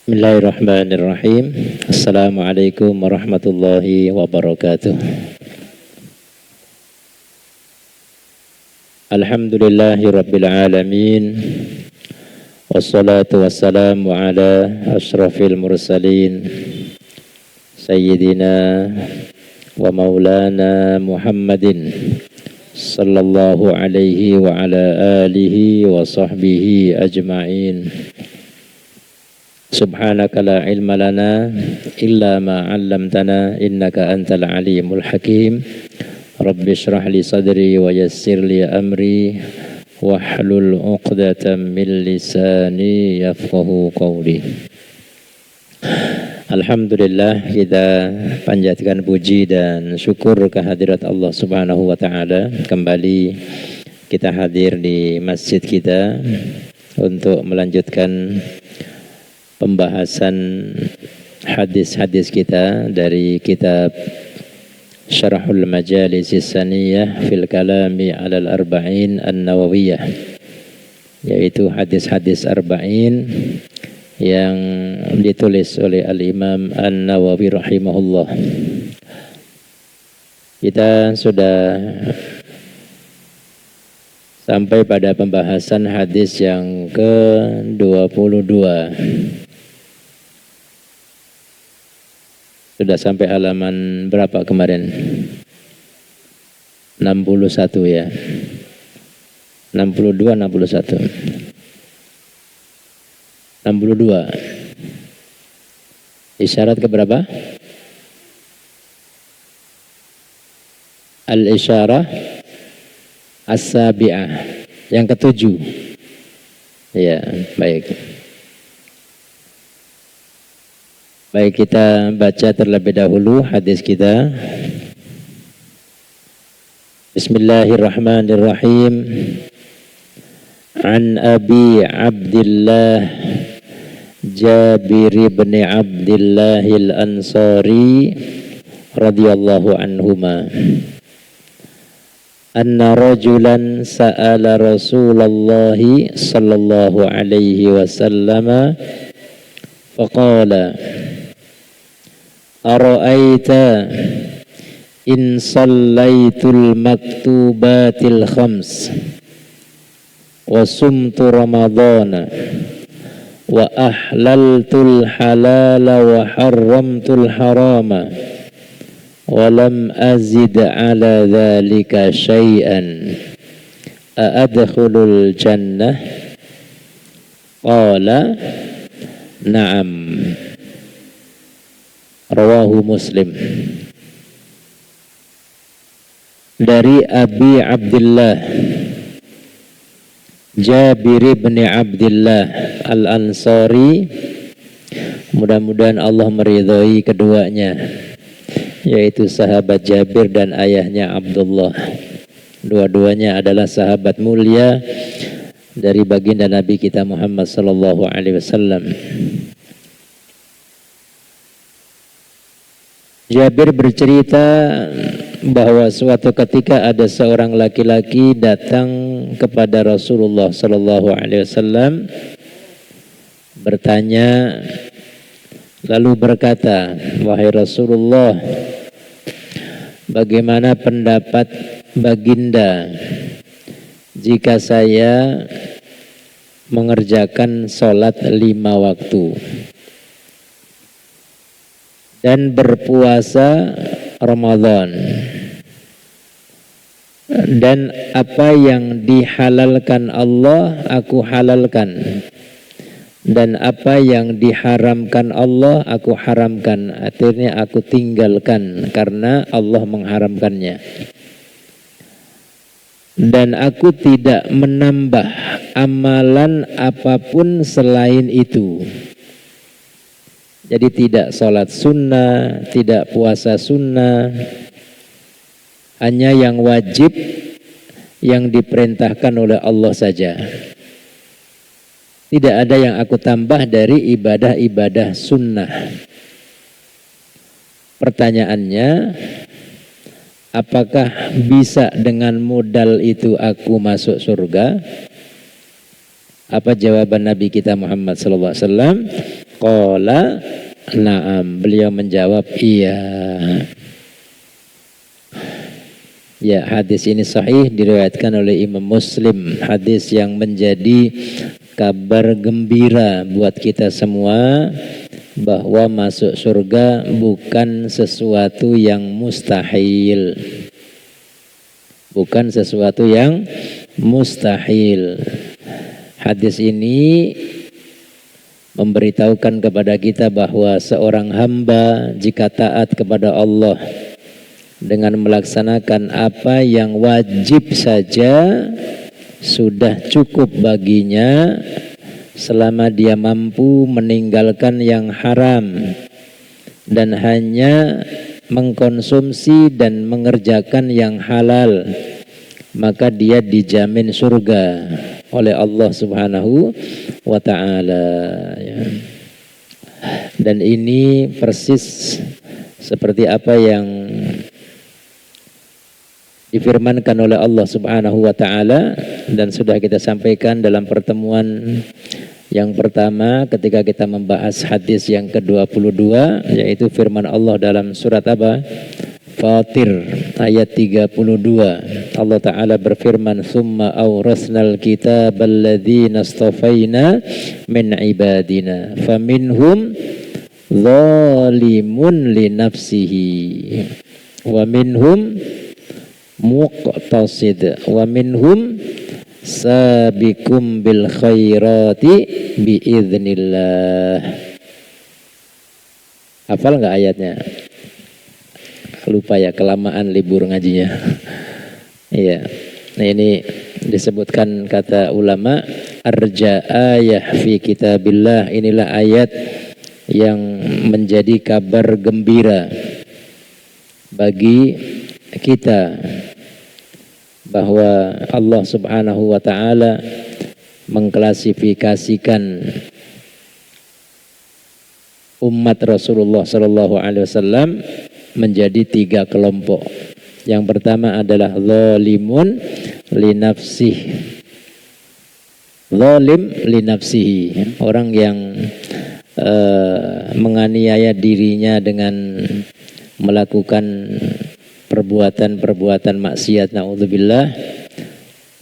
Bismillahirrahmanirrahim. Assalamualaikum warahmatullahi wabarakatuh. Alhamdulillahi rabbil alamin. Wassalatu wassalamu ala ashrafil mursalin Sayyidina wa maulana Muhammadin sallallahu alaihi wa ala alihi wa sahbihi ajma'in. Subhanaka la ilma lana illa ma 'allamtana innaka antal alimul hakim. Rabbi shrah li sadri wa yassir li amri wahlul 'uqdatam min lisani yafqahu qawli. Alhamdulillah, kita panjatkan puji dan syukur kehadirat Allah Subhanahu wa taala. Kembali kita hadir di masjid kita untuk melanjutkan pembahasan hadis-hadis kita dari kitab Syarahul Majalisis Saniyah fil Kalami 'alal Arba'in An-Nawawiyah, yaitu hadis-hadis arba'in yang ditulis oleh Al-Imam An-Nawawi rahimahullah. Kita sudah sampai pada pembahasan hadis yang ke-22. Sudah sampai halaman berapa kemarin? 61 ya. 62, 61. 62. Isyarat ke berapa? Al-isyarah as-sabi'ah, yang ke-7. Ya, baik. Baik, kita baca terlebih dahulu hadis kita. Bismillahirrahmanirrahim. An Abi Abdillah Jabir bin Abdillah al-Ansari radhiyallahu anhuma. Anna rajulan sa'ala Rasulullah sallallahu alaihi wasallam faqala ara'aita in sallaitul maktubatil khams wa sumtu ramadana wa ahlaltul halala wa harramtul harama wa lam azid ala dhalika syai'an a'adkhulul jannah? Qala na'am. Rawahu Muslim. Dari Abi Abdillah Jabir bin Abdillah al-Ansari, mudah-mudahan Allah meridhai keduanya, yaitu sahabat Jabir dan ayahnya Abdullah. Dua-duanya adalah sahabat mulia dari baginda Nabi kita Muhammad sallallahu alaihi wasallam. Jabir bercerita bahwa suatu ketika ada seorang laki-laki datang kepada Rasulullah sallallahu alaihi wasallam bertanya, lalu berkata, "Wahai Rasulullah, bagaimana pendapat baginda jika saya mengerjakan sholat 5 waktu dan berpuasa Ramadan, dan apa yang dihalalkan Allah aku halalkan, dan apa yang diharamkan Allah aku haramkan, akhirnya aku tinggalkan karena Allah mengharamkannya, dan aku tidak menambah amalan apapun selain itu." Jadi tidak sholat sunnah, tidak puasa sunnah, hanya yang wajib yang diperintahkan oleh Allah saja. Tidak ada yang aku tambah dari ibadah-ibadah sunnah. Pertanyaannya, apakah bisa dengan modal itu aku masuk surga? Apa jawaban Nabi kita Muhammad sallallahu alaihi wasallam? Qala na'am, beliau menjawab iya. Ya, hadis ini sahih diriwayatkan oleh Imam Muslim. Hadis yang menjadi kabar gembira buat kita semua bahwa masuk surga bukan sesuatu yang mustahil. Bukan sesuatu yang mustahil. Hadis ini memberitahukan kepada kita bahwa seorang hamba jika taat kepada Allah dengan melaksanakan apa yang wajib saja sudah cukup baginya selama dia mampu meninggalkan yang haram dan hanya mengkonsumsi dan mengerjakan yang halal, maka dia dijamin surga oleh Allah Subhanahu wa ta'ala, ya. Dan ini persis seperti apa yang difirmankan oleh Allah Subhanahu wa ta'ala dan sudah kita sampaikan dalam pertemuan yang pertama ketika kita membahas hadis yang ke-22, yaitu firman Allah dalam surat apa? Fatir ayat 32. Allah Ta'ala berfirman, "Tsumma awrasnal kitabal ladzina astafaina min ibadina faminhum zalimun li nafsihi wa minhum muqtasid wa minhum sabiqum bil khairati biiznillah." Hafal nggak ayatnya? Lupa ya, kelamaan libur ngajinya. Iya. Nah, ini disebutkan kata ulama, arja ayah fi kitabillah, inilah ayat yang menjadi kabar gembira bagi kita bahwa Allah Subhanahu wa ta'ala mengklasifikasikan umat Rasulullah sallallahu alaihi wasallam menjadi 3 kelompok. Yang pertama adalah zalimun li nafsih. Zalim li nafsihi, orang yang menganiaya dirinya dengan melakukan perbuatan-perbuatan maksiat, naudzubillah,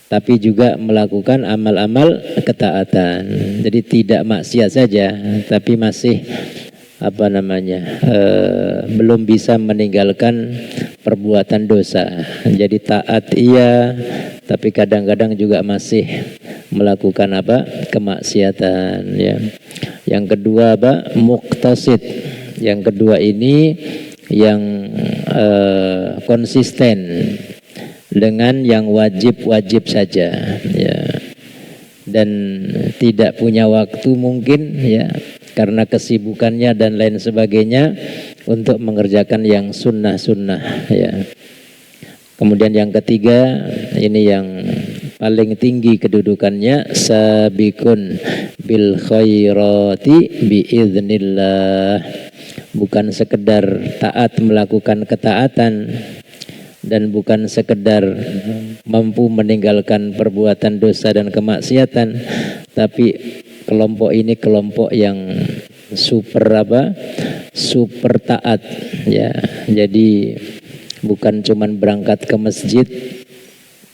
tapi juga melakukan amal-amal ketaatan. Jadi tidak maksiat saja, tapi masih belum bisa meninggalkan perbuatan dosa. Jadi taat iya, tapi kadang-kadang juga masih melakukan kemaksiatan, ya. Yang kedua muqtasid. Yang kedua ini yang konsisten dengan yang wajib-wajib saja, ya. Dan tidak punya waktu mungkin, ya, karena kesibukannya dan lain sebagainya untuk mengerjakan yang sunnah-sunnah, ya. Kemudian yang ketiga, ini yang paling tinggi kedudukannya, sabiqun bil khairati biiznillah. Bukan sekedar taat melakukan ketaatan dan bukan sekedar mampu meninggalkan perbuatan dosa dan kemaksiatan, tapi kelompok ini kelompok yang super taat, ya. Jadi bukan cuman berangkat ke masjid,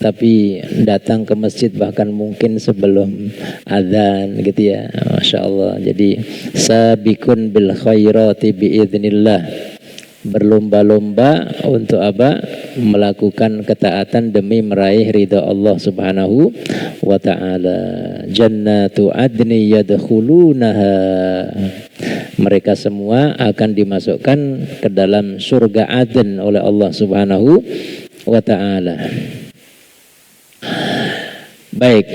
tapi datang ke masjid bahkan mungkin sebelum azan, gitu ya. Masya Allah. Jadi sabiqun bil khairati biiznillah, berlomba-lomba untuk melakukan ketaatan demi meraih ridha Allah Subhanahu wa ta'ala. Jannatu adni yadkhulunaha, mereka semua akan dimasukkan ke dalam surga Aden oleh Allah Subhanahu wa ta'ala. Baik,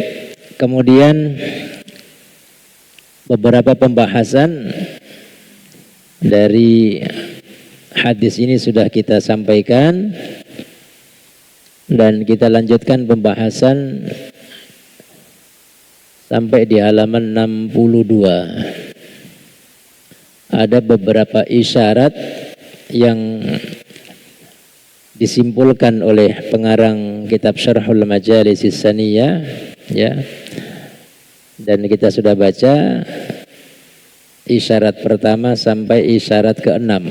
kemudian beberapa pembahasan dari hadis ini sudah kita sampaikan, dan kita lanjutkan pembahasan sampai di halaman 62. Ada beberapa isyarat yang disimpulkan oleh pengarang kitab Syarhul Majalisis Saniyah, ya. Dan kita sudah baca isyarat pertama sampai isyarat ke-6.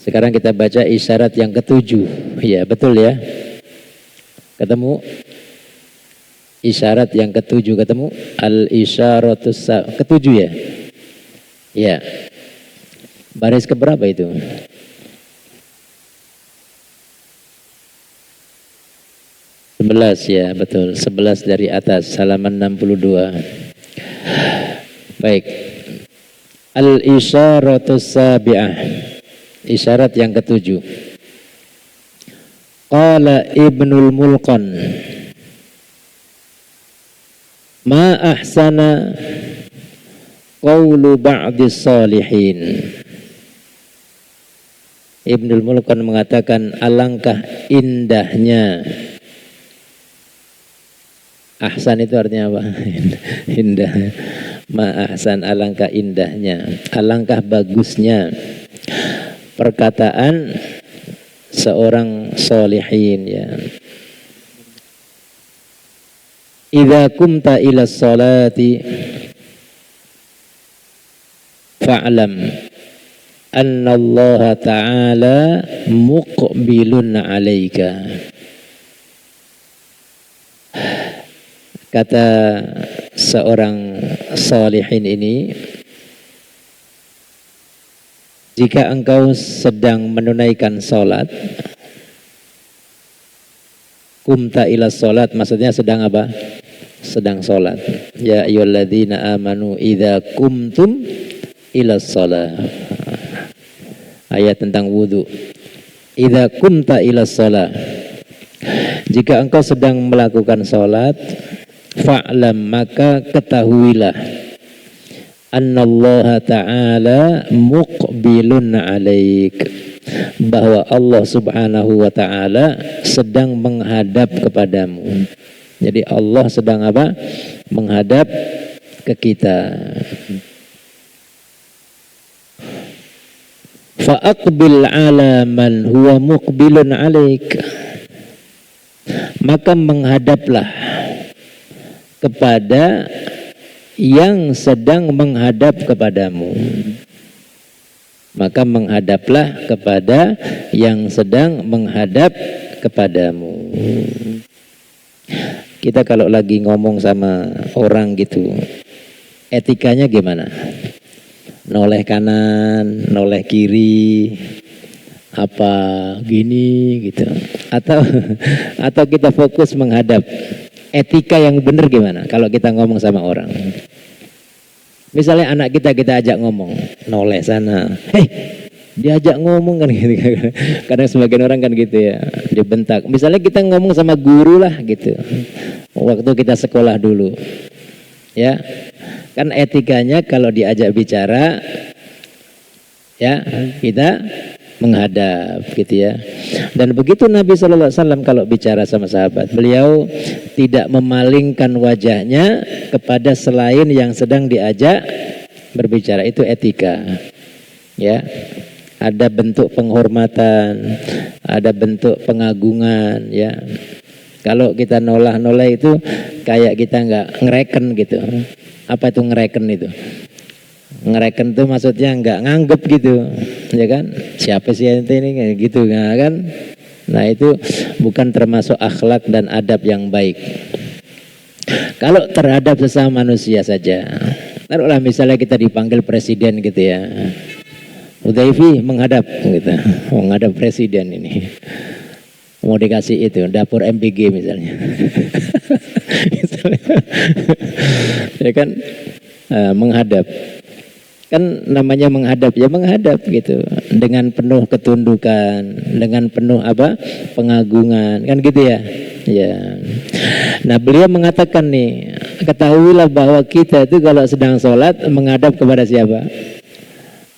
Sekarang kita baca isyarat yang ke-7. Ya, betul ya. Ketemu? Isyarat yang ke-7 ketemu? Al-isyaratus ke-7 ya? Ya. Baris keberapa itu? Ya, betul. 11 dari atas, halaman 62. Baik. Al-isyaratus sabi'ah. Isyarat yang ke-7. Qala Ibnul Mulqan, ma ahsana qawlu ba'dis salihin. Ibnul Mulqan mengatakan, alangkah indahnya. Ahsan itu artinya apa? Indah. Ma ahsan, alangkah indahnya, alangkah bagusnya perkataan seorang solihin ya. Idza kumta ila sholati fa'lam anna Allah ta'ala muqbilun 'alaika. Kata seorang solihin ini, jika engkau sedang menunaikan sholat, kumta ila sholat, maksudnya sedang apa? Sedang sholat. Ya ayyuhalladzina amanu idza kumtum ila sholat. Ayat tentang wudu. Idza kumta ila sholat. Jika engkau sedang melakukan sholat, fa'lam, maka ketahuilah, annallaha ta'ala muqbilun 'alaik, bahwa Allah subhanahu wa ta'ala sedang menghadap kepadamu. Jadi Allah sedang apa? Menghadap ke kita. Fa'aqbil 'ala man huwa muqbilun 'alaik, maka menghadaplah kepada yang sedang menghadap kepadamu. Maka menghadaplah kepada yang sedang menghadap kepadamu. Kita kalau lagi ngomong sama orang gitu, etikanya gimana? Noleh kanan, noleh kiri, apa gini gitu, atau kita fokus menghadap. Etika yang benar gimana kalau kita ngomong sama orang? Misalnya anak kita ajak ngomong, noleh sana, hei, diajak ngomong kan gitu. Kadang sebagian orang kan gitu ya, dibentak. Misalnya kita ngomong sama guru lah gitu, waktu kita sekolah dulu, ya kan etikanya kalau diajak bicara, ya kita menghadap gitu ya. Dan begitu Nabi SAW kalau bicara sama sahabat, beliau tidak memalingkan wajahnya kepada selain yang sedang diajak berbicara. Itu etika ya. Ada bentuk penghormatan, ada bentuk pengagungan ya. Kalau kita nolah-nolah itu kayak kita nggak ngereken gitu. Apa itu ngereken itu? Ngereken tuh maksudnya nggak nganggep gitu, ya kan? Siapa sih ente ini kayak gitu, kan? Nah itu bukan termasuk akhlak dan adab yang baik. Kalau terhadap sesama manusia saja, taruhlah misalnya kita dipanggil presiden gitu ya, Udzaifi menghadap gitu, menghadap presiden ini, mau dikasih itu dapur MPG misalnya, ya kan, menghadap. Kan namanya menghadap ya menghadap gitu, dengan penuh ketundukan, dengan penuh apa? Pengagungan, kan gitu ya. Ya. Nah, beliau mengatakan nih, ketahuilah bahwa kita itu kalau sedang sholat menghadap kepada siapa?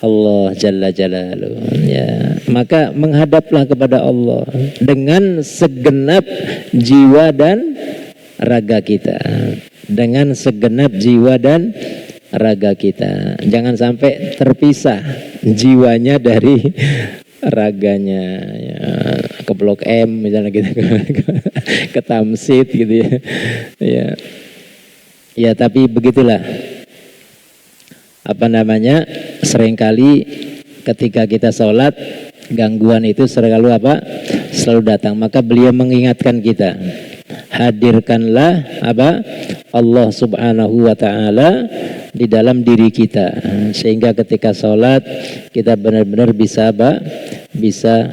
Allah Jalla Jalaluhu. Ya, maka menghadaplah kepada Allah dengan segenap jiwa dan raga kita. Dengan segenap jiwa dan raga kita. Jangan sampai terpisah jiwanya dari raganya ya. Ke Blok M misalnya gitu, ke Tamsid gitu ya. Ya, ya tapi begitulah. seringkali ketika kita sholat gangguan itu selalu selalu datang. Maka beliau mengingatkan kita, hadirkanlah Allah subhanahu wa ta'ala di dalam diri kita, sehingga ketika sholat kita benar-benar bisa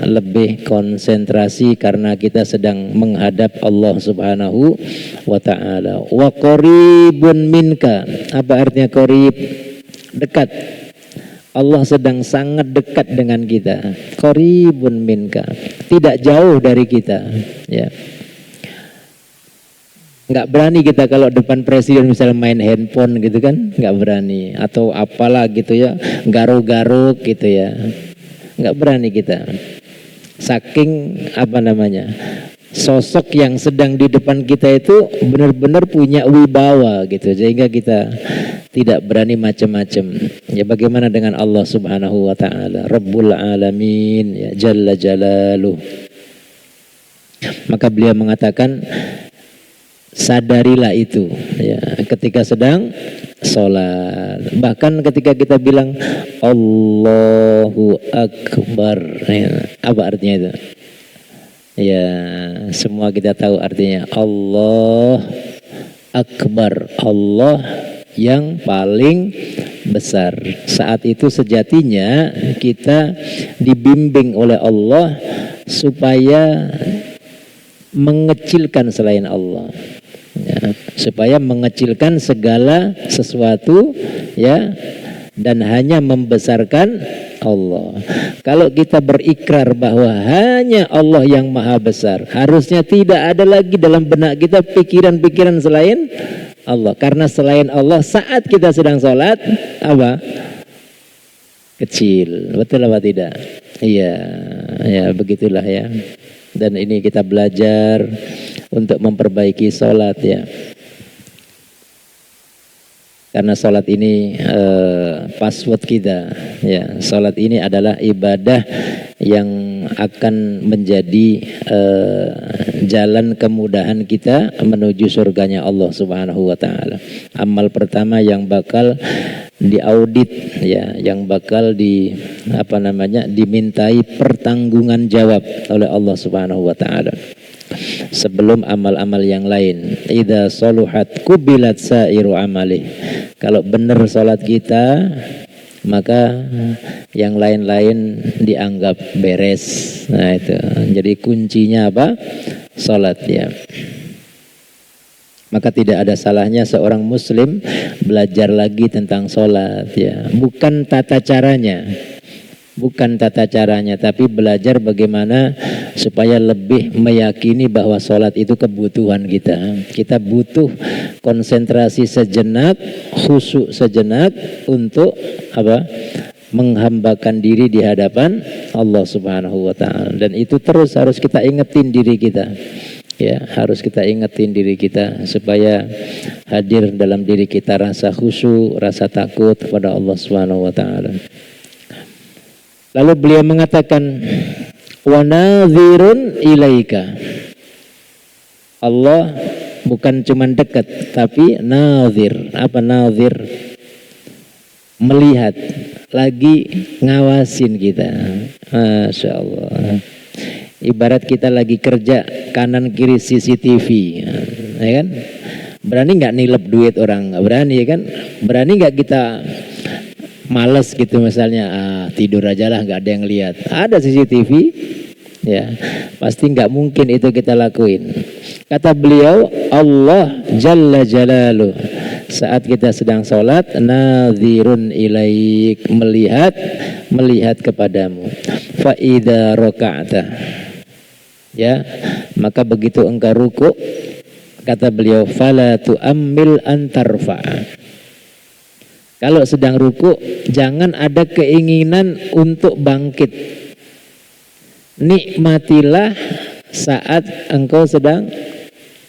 lebih konsentrasi karena kita sedang menghadap Allah subhanahu wa ta'ala. Wa qaribun minka, apa artinya qarib? Dekat. Allah sedang sangat dekat dengan kita. Qaribun minka, tidak jauh dari kita, ya. Nggak berani kita kalau depan presiden misalnya main handphone gitu kan, nggak berani, atau apalah gitu ya, garuk-garuk gitu ya, nggak berani kita. Saking sosok yang sedang di depan kita itu benar-benar punya wibawa gitu, sehingga kita tidak berani macam-macam. Ya, bagaimana dengan Allah subhanahu wa ta'ala, Rabbul alamin, ya, jalla jalaluh. Maka beliau mengatakan, sadarilah itu, ya, ketika sedang sholat. Bahkan ketika kita bilang Allahu Akbar, ya, apa artinya itu? Ya, semua kita tahu artinya Allah Akbar, Allah yang paling besar. Saat itu sejatinya kita dibimbing oleh Allah supaya mengecilkan selain Allah, ya, supaya mengecilkan segala sesuatu, ya, dan hanya membesarkan Allah. Kalau kita berikrar bahwa hanya Allah yang maha besar, harusnya tidak ada lagi dalam benak kita pikiran-pikiran selain Allah. Karena selain Allah saat kita sedang sholat kecil. Betul apa tidak? Iya, ya begitulah ya. Dan ini kita belajar untuk memperbaiki sholat, ya. Karena sholat ini password kita, ya. Sholat ini adalah ibadah yang akan menjadi jalan kemudahan kita menuju surganya Allah subhanahu wa ta'ala. Amal pertama yang bakal diaudit, ya, yang bakal dimintai pertanggungan jawab oleh Allah subhanahu wa ta'ala sebelum amal-amal yang lain. Idza saluhat kubilat sairu amali. Kalau benar salat kita, maka yang lain-lain dianggap beres. Nah itu. Jadi kuncinya salat, ya. Maka tidak ada salahnya seorang muslim belajar lagi tentang salat, ya. Bukan tata caranya, tapi belajar bagaimana supaya lebih meyakini bahwa sholat itu kebutuhan kita. Kita butuh konsentrasi sejenak, khusyuk sejenak untuk menghambakan diri di hadapan Allah subhanahu wa ta'ala. Dan itu terus harus kita ingetin diri kita, ya, harus kita ingetin diri kita supaya hadir dalam diri kita rasa khusyuk, rasa takut kepada Allah subhanahu wa ta'ala. Lalu beliau mengatakan, wa nadhirun ilaika. Allah bukan cuma dekat, tapi nadhir. Apa nadhir? Melihat, lagi ngawasin kita. Masya Allah. Ibarat kita lagi kerja kanan kiri CCTV, ya kan? Berani nggak nilep duit orang? Nggak berani, ya kan? Berani nggak kita males gitu misalnya, tidur aja lah, nggak ada yang lihat. Ada CCTV, ya, pasti nggak mungkin itu kita lakuin. Kata beliau, Allah Jalla Jalaluh, saat kita sedang sholat, nadhirun ilaik, melihat kepadamu. Fa idza raka'ta, ya, maka begitu engkau ruku, kata beliau, fala tu'ammil antarfa'a. Kalau sedang ruku, jangan ada keinginan untuk bangkit. Nikmatilah saat engkau sedang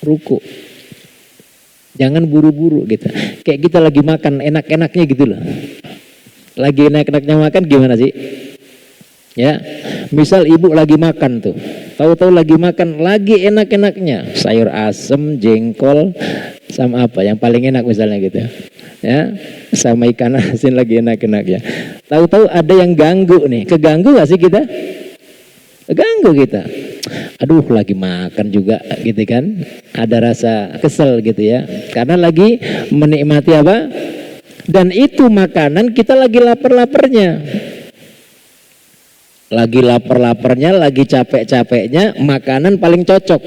ruku. Jangan buru-buru gitu. Kayak kita lagi makan enak-enaknya gitu loh. Lagi enak-enaknya makan gimana sih? Ya, misal ibu lagi makan tuh, tahu-tahu lagi makan, lagi enak-enaknya sayur asem, jengkol, sama apa yang paling enak misalnya gitu. Ya, sama ikan asin lagi enak-enak ya. Tahu-tahu ada yang ganggu nih. Keganggu gak sih kita? Keganggu kita. Aduh, lagi makan juga gitu kan. Ada rasa kesel gitu ya. Karena lagi menikmati apa? Dan itu makanan kita lagi lapar-laparnya. Lagi lapar-laparnya, lagi capek-capeknya, makanan paling cocok.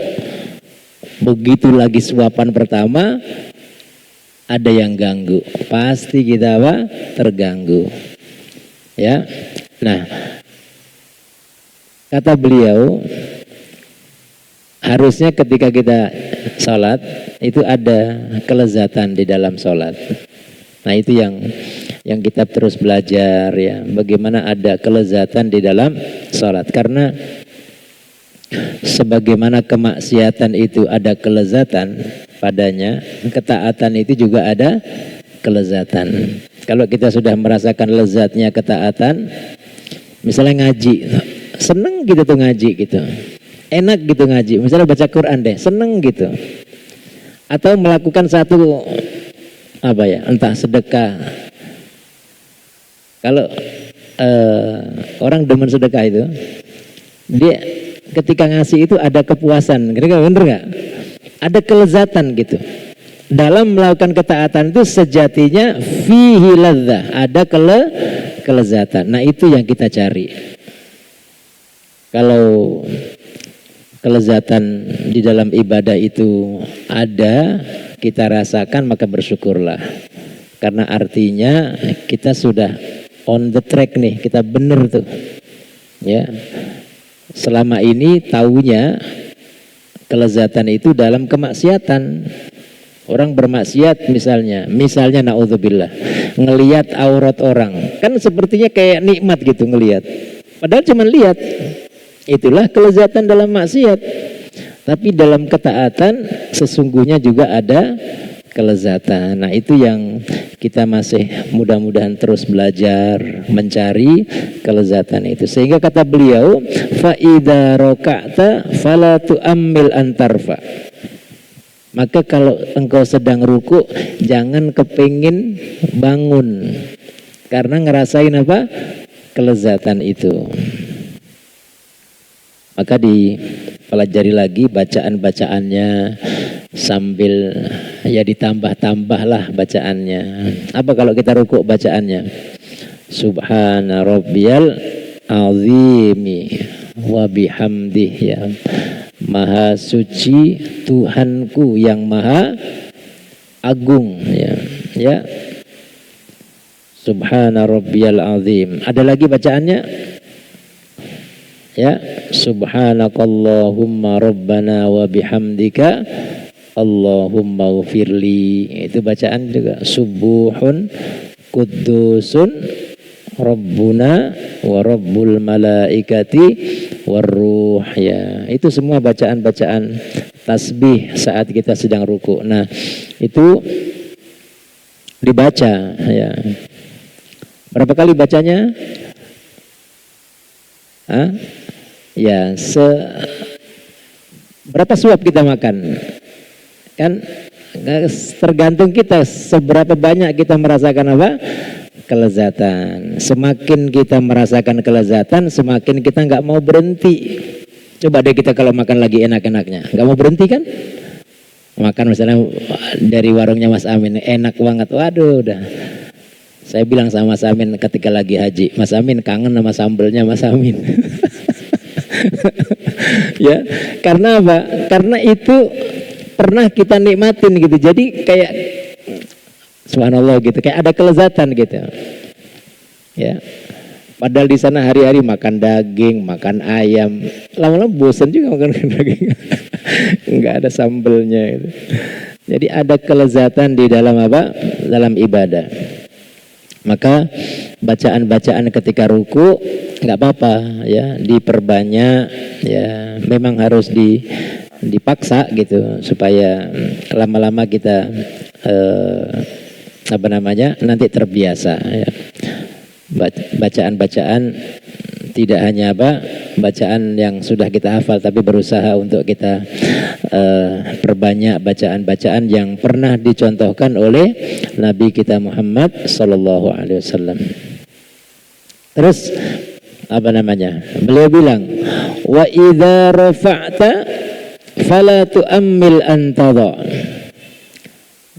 Begitu lagi suapan pertama, ada yang ganggu, pasti kita apa? Terganggu. Ya. Nah, kata beliau, harusnya ketika kita sholat itu ada kelezatan di dalam sholat. Nah, itu yang kita terus belajar ya, bagaimana ada kelezatan di dalam sholat. Karena sebagaimana kemaksiatan itu ada kelezatan padanya, ketaatan itu juga ada kelezatan. Kalau kita sudah merasakan lezatnya ketaatan, misalnya ngaji, seneng gitu tuh ngaji gitu, enak gitu ngaji, misalnya baca Quran deh, seneng gitu. Atau melakukan satu apa ya, entah sedekah. Kalau orang demen sedekah itu, dia ketika ngasih itu ada kepuasan, kira-kira bener nggak? Ada kelezatan gitu. Dalam melakukan ketaatan itu sejatinya fihi ladzah, ada kelezatan. Nah, itu yang kita cari. Kalau kelezatan di dalam ibadah itu ada, kita rasakan, maka bersyukurlah. Karena artinya kita sudah on the track nih, kita bener tuh. Ya. Selama ini taunya kelezatan itu dalam kemaksiatan. Orang bermaksiat misalnya naudzubillah, ngelihat aurat orang, kan sepertinya kayak nikmat gitu ngelihat. Padahal cuma lihat. Itulah kelezatan dalam maksiat. Tapi dalam ketaatan sesungguhnya juga ada kelezatan. Nah, itu yang kita masih mudah-mudahan terus belajar mencari kelezatan itu. Sehingga kata beliau, fa idza raka'ta fala tu'ammil antarfa. Maka kalau engkau sedang ruku, jangan kepingin bangun, karena ngerasain apa? Kelezatan itu. Maka dipelajari lagi bacaan-bacaannya, sambil ya ditambah-tambahlah bacaannya. Apa kalau kita rukuk bacaannya? Subhana rabbiyal azimi wa bihamdih, ya. Maha suci Tuhanku yang maha agung, ya. Ya. Subhana rabbiyal azim. Ada lagi bacaannya? Ya, subhanakallahumma rabbana wa bihamdika Allahumma ghfirli. Itu bacaan juga. Subuhun Qudusun Rabbuna wa Rabbul malaikati warruh, ya. Itu semua bacaan-bacaan tasbih saat kita sedang ruku. Nah, itu dibaca, ya. Berapa kali bacanya? Ya, berapa suap kita makan? Kan tergantung kita seberapa banyak kita merasakan apa? Kelezatan. Semakin kita merasakan kelezatan, semakin kita nggak mau berhenti. Coba deh kita kalau makan lagi enak-enaknya, nggak mau berhenti kan? Makan misalnya dari warungnya Mas Amin, enak banget, waduh udah. Saya bilang sama Mas Amin ketika lagi haji, Mas Amin kangen sama sambelnya Mas Amin. Ya, karena apa? Karena itu pernah kita nikmatin gitu. Jadi kayak subhanallah gitu, kayak ada kelezatan gitu. Ya. Padahal di sana hari-hari makan daging, makan ayam, lama-lama bosan juga makan daging. Enggak ada sambelnya gitu. Jadi ada kelezatan di dalam apa? Dalam ibadah. Maka bacaan-bacaan ketika ruku nggak apa-apa, ya, diperbanyak, ya, memang harus dipaksa gitu supaya lama-lama kita nanti terbiasa, ya. Bacaan-bacaan tidak hanya apa bacaan yang sudah kita hafal, tapi berusaha untuk kita perbanyak bacaan-bacaan yang pernah dicontohkan oleh Nabi kita Muhammad sallallahu alaihi wasallam. Terus apa namanya? Beliau bilang, wa idza rafa'ta fala tu'ammil antada.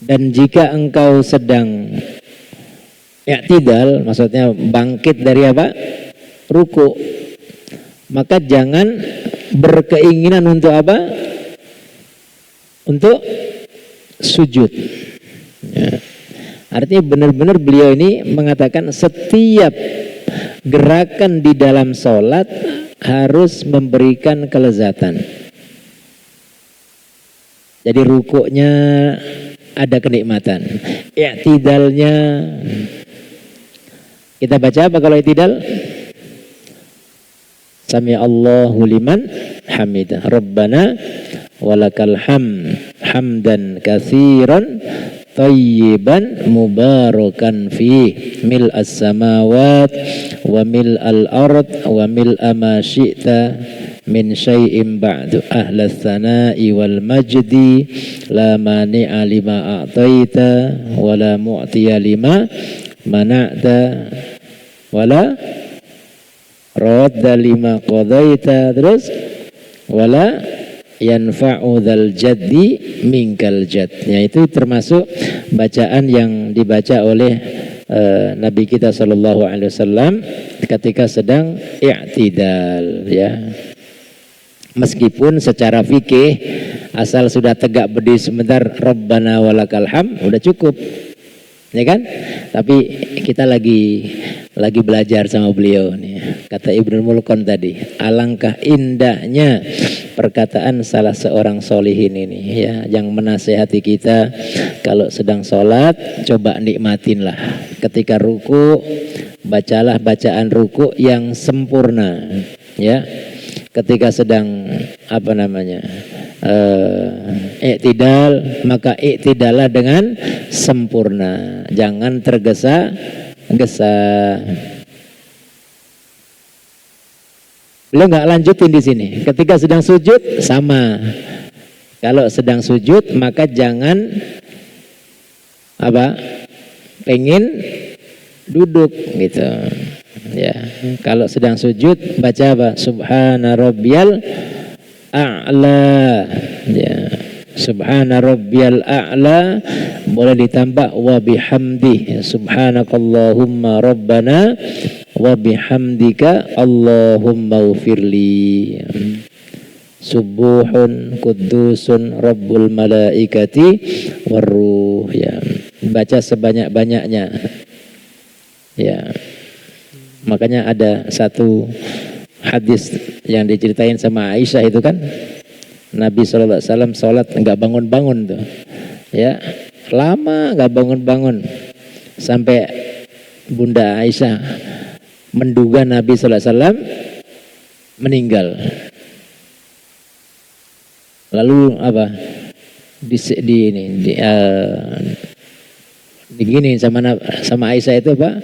Dan jika engkau sedang i'tidal, maksudnya bangkit dari apa? Ruku, maka jangan berkeinginan untuk apa? Untuk sujud. Ya. Artinya benar-benar beliau ini mengatakan setiap gerakan di dalam sholat harus memberikan kelezatan. Jadi rukuknya ada kenikmatan, i'tidalnya. Kita baca apa kalau i'tidal? Sami Allahu liman hamidah, Rabbana walakal hamdan katsiran tayyiban mubarakan fih mil as-samawat wa mil al-ard wa mil ma syi'ta min syai'in ba'du ahlas sana'i wal majdi la mani'a lima a'taita wa la mu'tiya lima mana'ta wa la radda lima qadaita, terus wala yanfa'u dzal jaddi minkal jadd. Ya, itu termasuk bacaan yang dibaca oleh Nabi kita sallallahu alaihi wasallam ketika sedang i'tidal, ya. Meskipun secara fikih asal sudah tegak berdiri sebentar Rabbana walakal ham udah cukup, ya kan? Tapi kita lagi belajar sama beliau nih. Kata Ibnu Mulkon tadi, alangkah indahnya perkataan salah seorang solihin ini, ya, yang menasehati kita kalau sedang sholat coba nikmatinlah ketika ruku, bacalah bacaan ruku yang sempurna, ya. Ketika sedang apa namanya i'tidal, maka i'tidallah dengan sempurna, jangan tergesa-gesa. Beliau nggak lanjutin di sini. Ketika sedang sujud sama. Kalau sedang sujud maka jangan apa? Pengen duduk gitu. Ya. Kalau sedang sujud baca apa? Subhana rabbiyal a'la. Ya. Subhana rabbiyal a'la, boleh ditambah wa bihamdi. Subhanakallahumma rabbana wa bihamdika Allahumma ufirli. Subuhun kudusun rabbul malaikati warruh, ya. Baca sebanyak-banyaknya, ya. Makanya ada satu hadis yang diceritain sama Aisyah itu kan, Nabi SAW sholat nggak bangun-bangun tuh, ya, lama nggak bangun-bangun sampai Bunda Aisyah menduga Nabi SAW meninggal. Lalu apa? Digini sama Aisyah itu apa?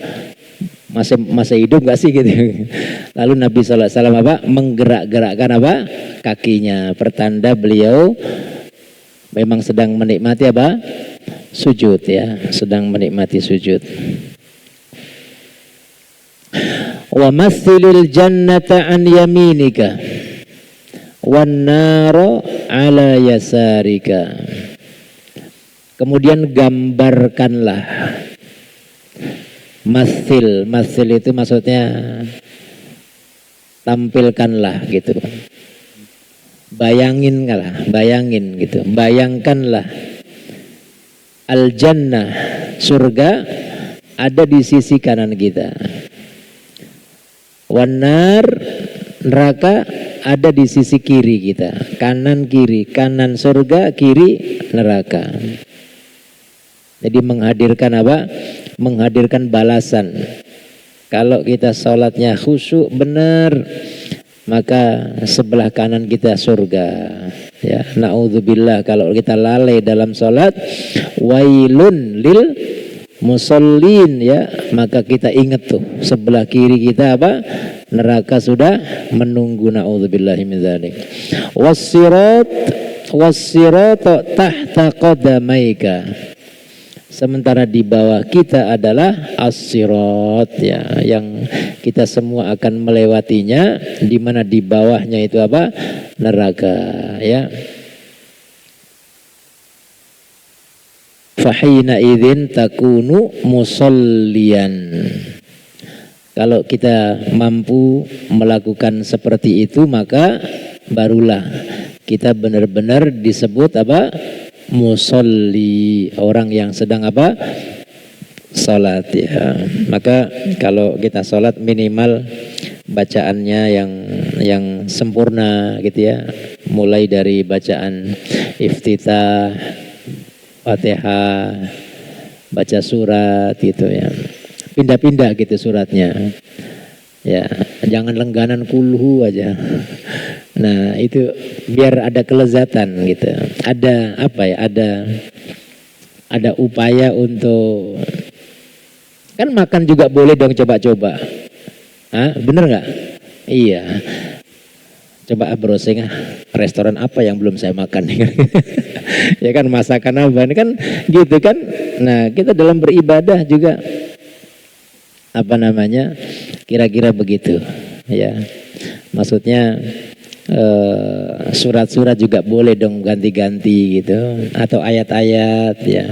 Masih hidup nggak sih gitu? Lalu Nabi SAW apa? Menggerak-gerakkan apa? Kakinya, pertanda beliau memang sedang menikmati apa? Sujud, ya, sedang menikmati sujud. Wa mathilil jannata an yaminika wan nara ala yasarika. Kemudian gambarkanlah. Mathil itu maksudnya tampilkanlah gitu. Bayangin gitu. Bayangkanlah al-jannah, surga ada di sisi kanan kita. Wanar, neraka ada di sisi kiri kita. Kanan kiri, kanan surga, kiri neraka. Jadi menghadirkan apa? Menghadirkan balasan. Kalau kita sholatnya khusyuk benar, maka sebelah kanan kita surga, ya. Na'udzubillah kalau kita lalai dalam sholat, wailun lil musallin, ya, maka kita ingat tuh sebelah kiri kita apa? Neraka sudah menunggu, naudzubillahi min dzalik. Wassirata tahta qadamaika. Sementara di bawah kita adalah as-sirat, ya, yang kita semua akan melewatinya, di mana di bawahnya itu apa? Neraka, ya. Fahina idzin takunu musallian. Kalau kita mampu melakukan seperti itu, maka barulah kita benar-benar disebut apa? Musolli, orang yang sedang apa? Salat, ya. Maka kalau kita salat minimal bacaannya yang sempurna gitu ya. Mulai dari bacaan iftitah, Fatihah, baca surat gitu ya. Pindah-pindah gitu suratnya. Ya, jangan lengganan kulhu aja. Nah, itu biar ada kelezatan gitu. Ada apa ya? Ada upaya untuk, kan makan juga boleh dong, coba-coba. Hah? Bener nggak? Iya. Coba browsing restoran apa yang belum saya makan. Ya kan, masakan apa ini kan gitu kan. Nah, kita dalam beribadah juga apa namanya, kira-kira begitu ya. Maksudnya surat-surat juga boleh dong ganti-ganti gitu, atau ayat-ayat ya,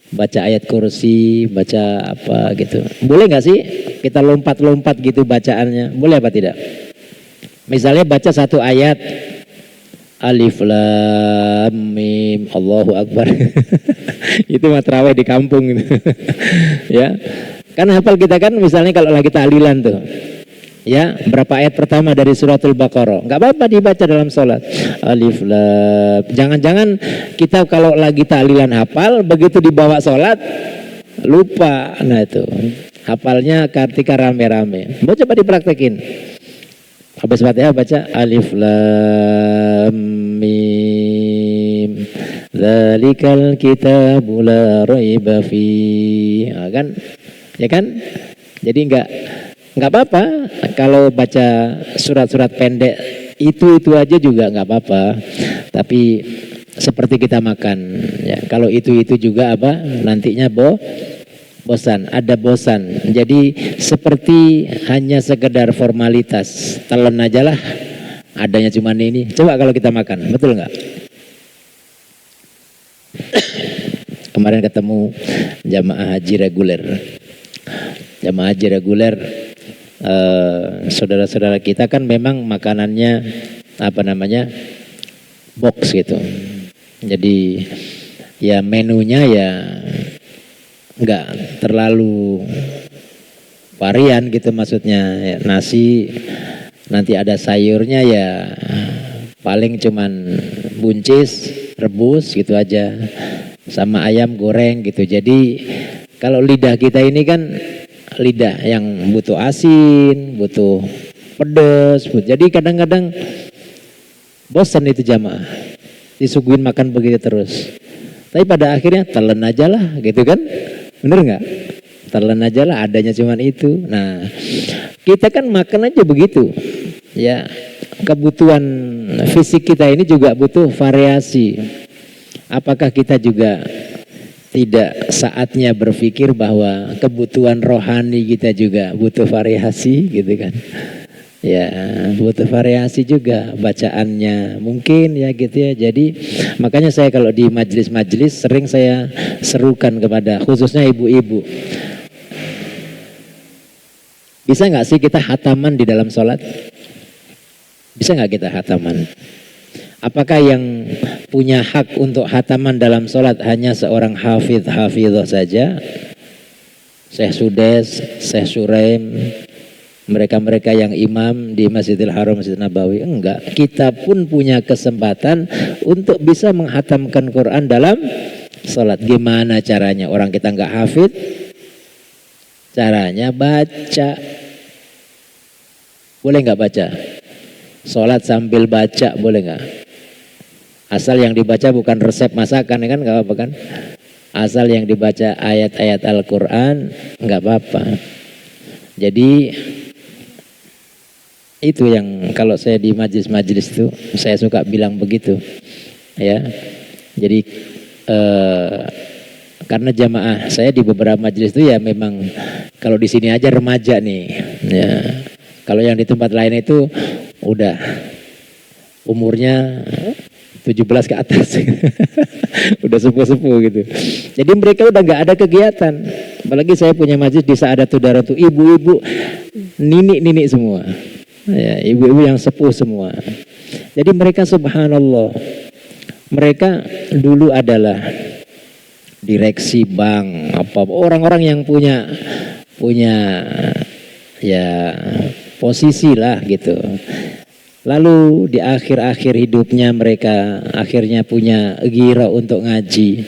baca ayat kursi, baca apa gitu. Boleh nggak sih kita lompat-lompat gitu bacaannya? Boleh apa tidak? Misalnya baca satu ayat, Alif Lam Mim Allahu Akbar. Itu mah tarawih di kampung gitu. Ya. Kan hafal kita kan, misalnya kalau lagi tahlilan tuh. Ya, berapa ayat pertama dari suratul Baqarah? Enggak apa-apa dibaca dalam sholat. Alif Lam. Jangan-jangan kita kalau lagi tahlilan hafal, begitu dibawa sholat lupa. Nah itu hafalnya ketika rame-rame. Mau coba dipraktekin. Habis Fatihah baca Alif Lam Mim Dzalikal kitabu la raiba fi. Nah, kan? Ya kan? Jadi enggak apa-apa kalau baca surat-surat pendek itu aja juga enggak apa-apa. Tapi seperti kita makan ya, kalau itu juga apa? Nantinya bosan, ada bosan. Jadi seperti hanya sekedar formalitas, telan aja lah. Adanya cuma ini. Coba kalau kita makan, betul enggak? Kemarin ketemu jamaah haji reguler. Jamaah haji reguler, saudara-saudara kita kan memang makanannya apa namanya, box gitu. Jadi ya menunya ya nggak terlalu varian gitu, maksudnya ya, nasi nanti ada sayurnya ya paling cuman buncis, rebus gitu aja, sama ayam goreng gitu. Jadi kalau lidah kita ini kan lidah yang butuh asin, butuh pedas. Jadi kadang-kadang bosan itu jamaah, disuguhin makan begitu terus. Tapi pada akhirnya telan aja lah gitu kan, bener nggak? Telan aja lah, adanya cuman itu. Nah, kita kan makan aja begitu. Ya, kebutuhan fisik kita ini juga butuh variasi. Apakah kita juga tidak saatnya berpikir bahwa kebutuhan rohani kita juga butuh variasi gitu kan? Ya, butuh variasi juga bacaannya mungkin ya gitu ya. Jadi makanya saya kalau di majelis-majelis sering saya serukan kepada khususnya ibu-ibu, bisa nggak sih kita khataman di dalam sholat? Bisa nggak kita khataman? Apakah yang punya hak untuk khataman dalam sholat hanya seorang hafidhah saja? Syekh Sudes, Syekh Suraim, mereka-mereka yang imam di Masjidil Haram, Masjid Nabawi? Enggak. Kita pun punya kesempatan untuk bisa menghatamkan Quran dalam sholat. Gimana caranya? Orang kita enggak hafid, caranya baca. Boleh enggak baca? Sholat sambil baca boleh enggak? Asal yang dibaca bukan resep masakan, kan enggak apa-apa kan? Asal yang dibaca ayat-ayat Al-Quran enggak apa-apa. Jadi Itu yang kalau saya di majelis-majelis itu saya suka bilang begitu, ya. Jadi karena jamaah saya di beberapa majelis itu ya memang kalau di sini aja remaja nih, ya. Kalau yang di tempat lain itu udah umurnya 17 ke atas. Udah sepuh-sepuh gitu. Jadi mereka udah nggak ada kegiatan. Apalagi saya punya majelis di Saadatul Darat tuh ibu-ibu, nini semua. Ya, ibu-ibu yang sepuh semua. Jadi mereka subhanallah. Mereka dulu adalah direksi bank, apa orang-orang yang punya ya posisi lah gitu. Lalu di akhir-akhir hidupnya mereka akhirnya punya gira untuk ngaji.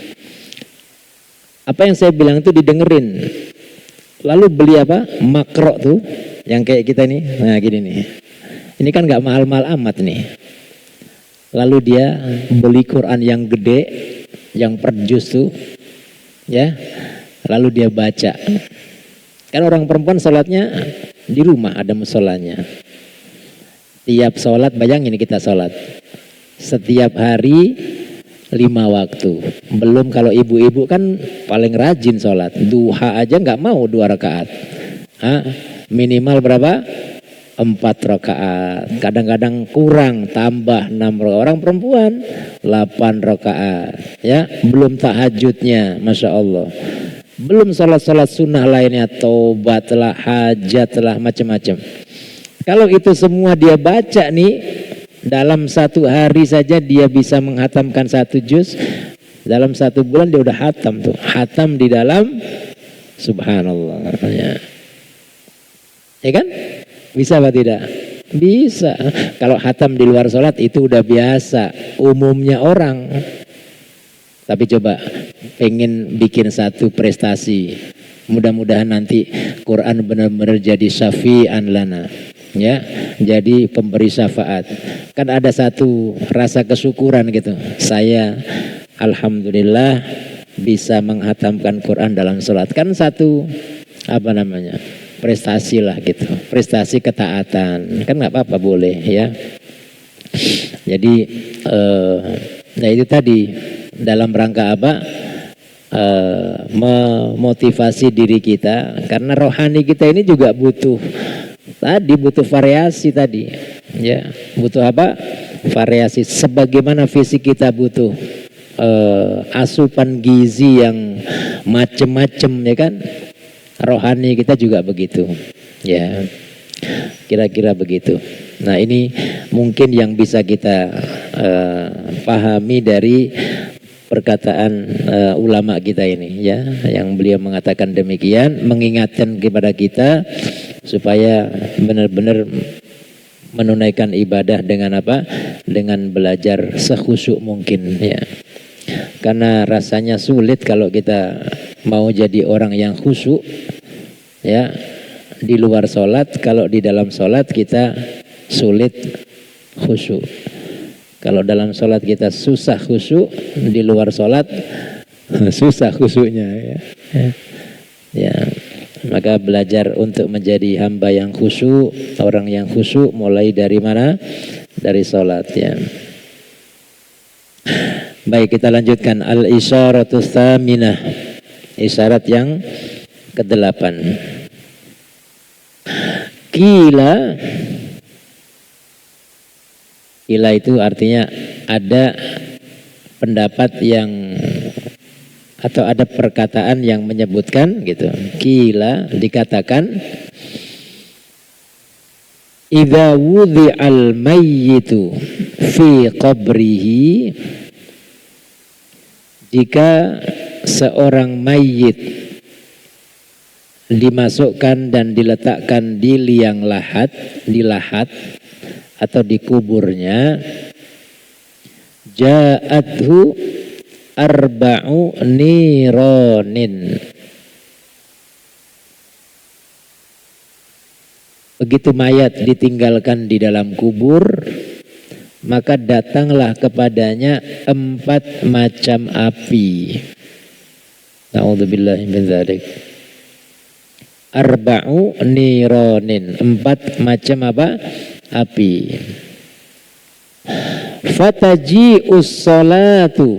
Apa yang saya bilang itu didengerin. Lalu beli apa? Makro tuh, yang kayak kita nih. Nah gini nih. Ini kan gak mahal-mahal amat nih. Lalu dia beli Quran yang gede, yang per juz tuh. Ya. Lalu dia baca. Kan orang perempuan sholatnya di rumah ada musolanya. Tiap sholat, bayangin kita sholat setiap hari 5 waktu. Belum kalau ibu-ibu kan paling rajin sholat. Duha aja nggak mau 2 rakaat. Minimal berapa? 4 rakaat. Kadang-kadang kurang, tambah 6 rakaat. Orang perempuan 8 rakaat. Ya, belum tahajudnya, masya Allah. Belum sholat-sholat sunnah lainnya, taubat lah, hajat lah, macam-macam. Kalau itu semua dia baca nih, dalam 1 hari saja dia bisa menghatamkan 1 juz. Dalam 1 bulan dia udah hatam tuh. Hatam di dalam, subhanallah. Ya kan? Bisa apa tidak? Bisa. Kalau hatam di luar sholat itu udah biasa. Umumnya orang. Tapi coba pengen bikin 1 prestasi. Mudah-mudahan nanti Quran benar-benar jadi syafi'an lana. Ya, jadi pemberi syafaat. Kan ada 1 rasa kesyukuran gitu. Saya alhamdulillah bisa menghatamkan Quran dalam sholat. Kan 1 apa namanya? Prestasi lah gitu. Prestasi ketaatan. Kan nggak apa-apa, boleh ya. Jadi nah itu tadi dalam rangka apa? Memotivasi diri kita, karena rohani kita ini juga butuh variasi tadi, ya, butuh apa? Variasi. Sebagaimana fisik kita butuh asupan gizi yang macem-macem, ya kan? Rohani kita juga begitu, ya. Kira-kira begitu. Nah ini mungkin yang bisa kita pahami dari perkataan ulama kita ini, ya, yang beliau mengatakan demikian, mengingatkan kepada kita supaya benar-benar menunaikan ibadah dengan apa? Dengan belajar sekhusyuk mungkin, ya. Karena rasanya sulit kalau kita mau jadi orang yang khusyuk, ya, di luar sholat. Kalau di dalam sholat kita sulit khusyuk. Kalau dalam sholat kita susah khusyuk, di luar sholat susah khusyuknya, ya. Ya, maka belajar untuk menjadi hamba yang khusyuk, orang yang khusyuk mulai dari mana? Dari sholat, ya. Baik, kita lanjutkan. Al-isyaratus tsaminah, isyarat yang ke-8. Kila itu artinya ada pendapat yang atau ada perkataan yang menyebutkan gitu. Kila dikatakan idza wudhi'al mayyitu fi qabrihi, jika seorang mayit dimasukkan dan diletakkan di liang lahat, di lahat atau di kuburnya, ja'athu arba'u nironin. Begitu mayat ditinggalkan di dalam kubur, maka datanglah kepadanya 4 macam api. Na'udzubillahi min dzalik. Arba'u nironin, 4 macam apa? api. Fataji'us sholatu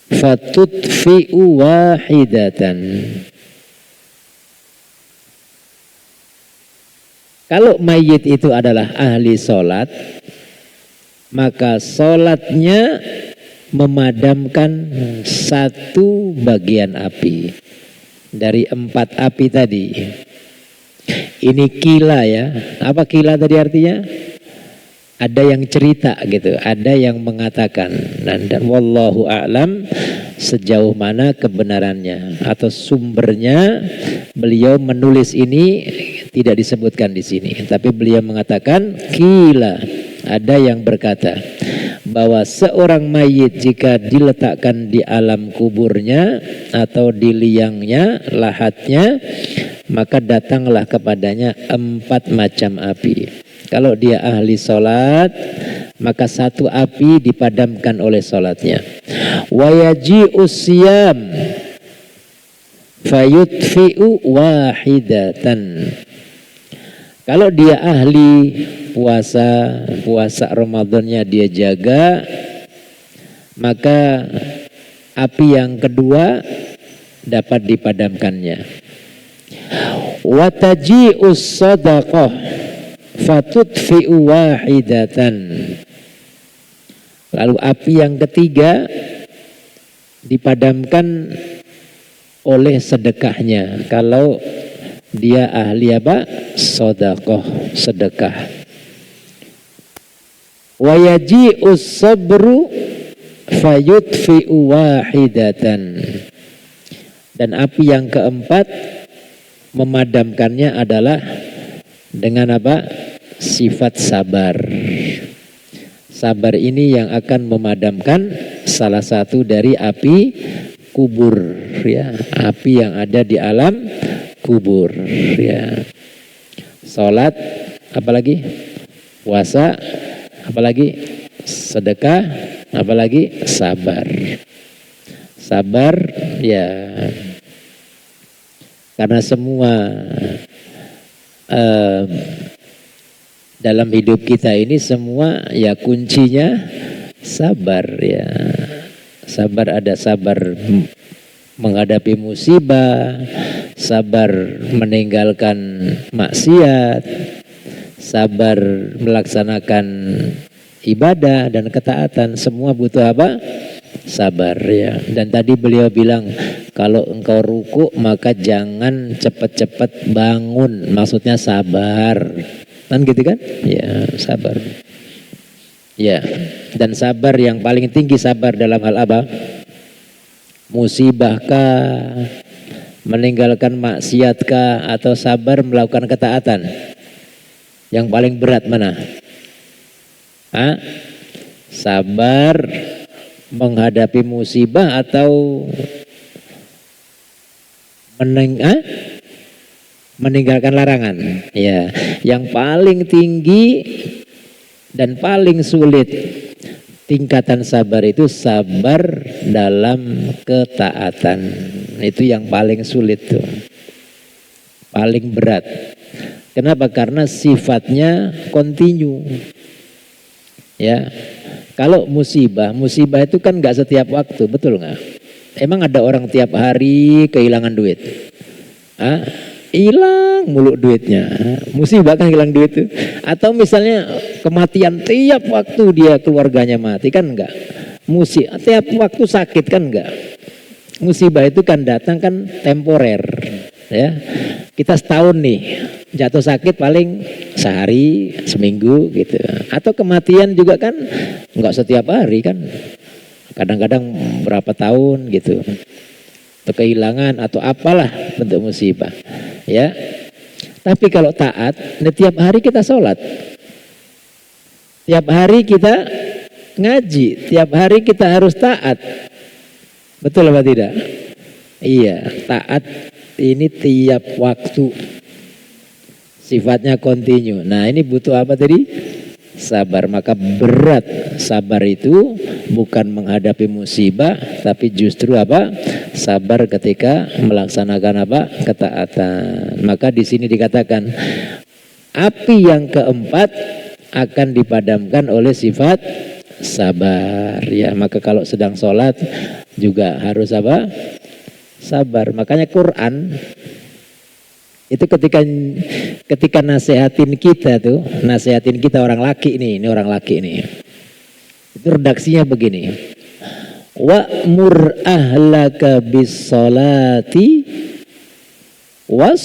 fatutfi'u wahidatan. Kalau mayit itu adalah ahli sholat, maka sholatnya memadamkan satu bagian api dari 4 api tadi. Ini kila ya. Apa kila tadi artinya? Ada yang cerita gitu, ada yang mengatakan. Dan wallahu a'lam sejauh mana kebenarannya atau sumbernya. Beliau menulis ini tidak disebutkan di sini, tapi beliau mengatakan kila, ada yang berkata bahwa seorang mayit jika diletakkan di alam kuburnya atau di liangnya, lahatnya, maka datanglah kepadanya 4 macam api. Kalau dia ahli sholat, maka satu api dipadamkan oleh sholatnya. Wayaji'us siyam fayutfi'u wahidatan. Kalau dia ahli puasa Ramadannya dia jaga, maka api yang kedua dapat dipadamkannya. Wataji'us sadaqah fatutfi'u wahidatan. Lalu api yang ketiga dipadamkan oleh sedekahnya. Kalau dia ahli apa? Sedekah, sedekah. Wa yaji'us sabru fayutfi'u wahidatan. Dan api yang keempat memadamkannya adalah dengan apa? Sifat sabar. Sabar ini yang akan memadamkan salah satu dari api kubur ya, api yang ada di alam kubur ya. Salat, apalagi puasa, apalagi sedekah, apalagi sabar. Sabar ya, karena semua dalam hidup kita ini semua ya kuncinya sabar ya. Sabar, ada sabar menghadapi musibah, sabar meninggalkan maksiat, sabar melaksanakan ibadah dan ketaatan, semua butuh apa? Sabar ya. Dan tadi beliau bilang kalau engkau ruku maka jangan cepat-cepat bangun, maksudnya sabar. Kan gitu kan? Ya, sabar. Ya, dan sabar yang paling tinggi sabar dalam hal apa? Musibahkah, meninggalkan maksiatkah, atau sabar melakukan ketaatan? Yang paling berat mana? Hah? Sabar menghadapi musibah atau meninggalkan larangan? Ya, yang paling tinggi dan paling sulit tingkatan sabar itu sabar dalam ketaatan. Itu yang paling sulit tuh, paling berat. Kenapa? Karena sifatnya kontinu. Ya, kalau musibah itu kan nggak setiap waktu, betul nggak? Emang ada orang tiap hari kehilangan duit? Hilang mulu duitnya. Musibah kan hilang duit tuh. Atau misalnya kematian tiap waktu dia keluarganya mati, kan enggak? Musibah tiap waktu sakit, kan enggak? Musibah itu kan datang kan temporer ya. Kita setahun nih jatuh sakit paling sehari, seminggu gitu. Atau kematian juga kan enggak setiap hari kan. Kadang-kadang berapa tahun gitu. Atau kehilangan atau apalah bentuk musibah ya. Tapi kalau taat, tiap hari kita sholat, tiap hari kita ngaji, tiap hari kita harus taat. Betul apa tidak? Iya, taat ini tiap waktu, sifatnya kontinu. Nah, ini butuh apa tadi? Sabar. Maka berat sabar itu bukan menghadapi musibah, tapi justru apa? Sabar ketika melaksanakan apa? Ketaatan. Maka di sini dikatakan api yang keempat akan dipadamkan oleh sifat sabar. Ya, maka kalau sedang sholat juga harus apa? Sabar. Makanya Quran itu ketika nasihatin kita tuh, nasihatin kita orang laki ini orang laki ini. Itu redaksinya begini. Wa'mur ahlaka bis sholati was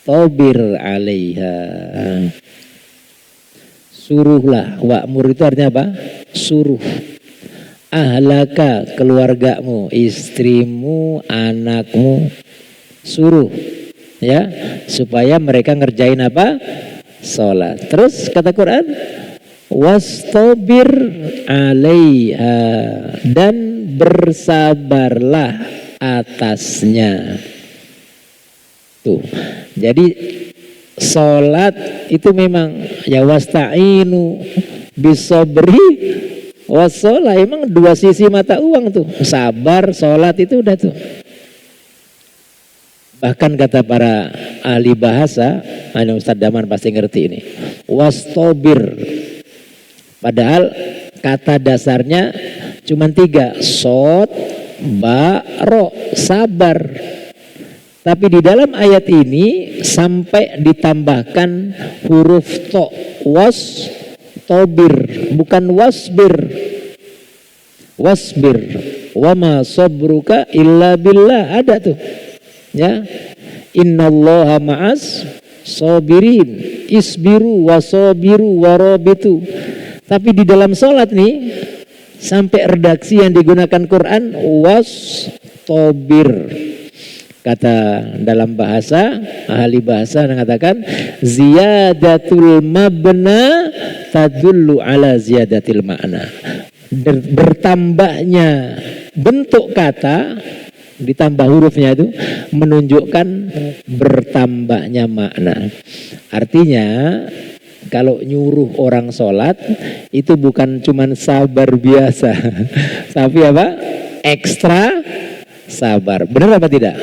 tabir 'alaiha. Suruhlah, wa'mur itu artinya apa? Suruh. Ahlaka, keluargamu, istrimu, anakmu, suruh ya, supaya mereka ngerjain apa? Sholat. Terus kata Quran, wastabir 'alaiha, dan bersabarlah atasnya. Tuh. Jadi sholat itu memang ya wasta'inu bisabri wassalah, emang dua sisi mata uang tuh. Sabar, sholat itu udah tuh. Bahkan kata para ahli bahasa, Ustadz Daman pasti ngerti ini, wastabir. Padahal kata dasarnya cuma 3, sod, ba, ro, sabar. Tapi di dalam ayat ini sampai ditambahkan huruf to, was, tobir, bukan wasbir. Wasbir, wama sabruka illa billah, ada tuh. Ya, innallaha ma'as sabirin, isbiru wasabiru warabitu. Tapi di dalam sholat nih sampai redaksi yang digunakan Quran was tobir. Kata dalam bahasa, ahli bahasa mengatakan ziyadatul mabna tadullu ala ziyadatil makna. Bertambahnya bentuk kata ditambah hurufnya itu menunjukkan bertambahnya makna. Artinya kalau nyuruh orang sholat itu bukan cuman sabar biasa, tapi apa? Ekstra sabar. Benar apa tidak?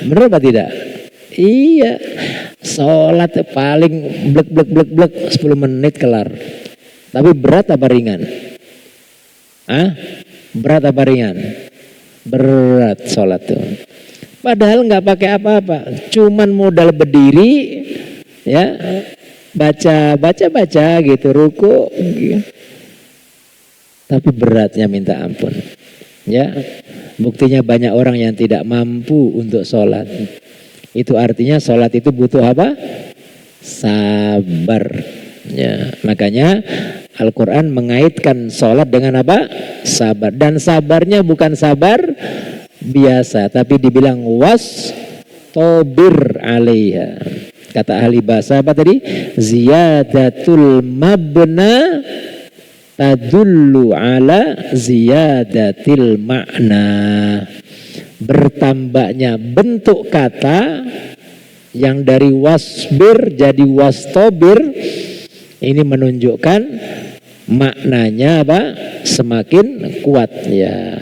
Benar apa tidak? Iya. Sholat paling blek 10 menit kelar. Tapi berat apa ringan? Berat apa ringan? Berat sholat tuh. Padahal nggak pakai apa-apa, cuman modal berdiri, ya, baca gitu, ruku, gitu. Tapi beratnya minta ampun, ya. Buktinya banyak orang yang tidak mampu untuk sholat. Itu artinya sholat itu butuh apa? Sabar. Ya, makanya Al-Quran mengaitkan sholat dengan apa? Sabar. Dan sabarnya bukan sabar biasa, tapi dibilang was tobir 'alaiha. Kata ahli bahasa apa tadi? Ziyadatul mabna tadullu ala ziyadatil makna. Bertambahnya bentuk kata yang dari wasbir jadi wastobir, ini menunjukkan maknanya apa? Semakin kuat ya.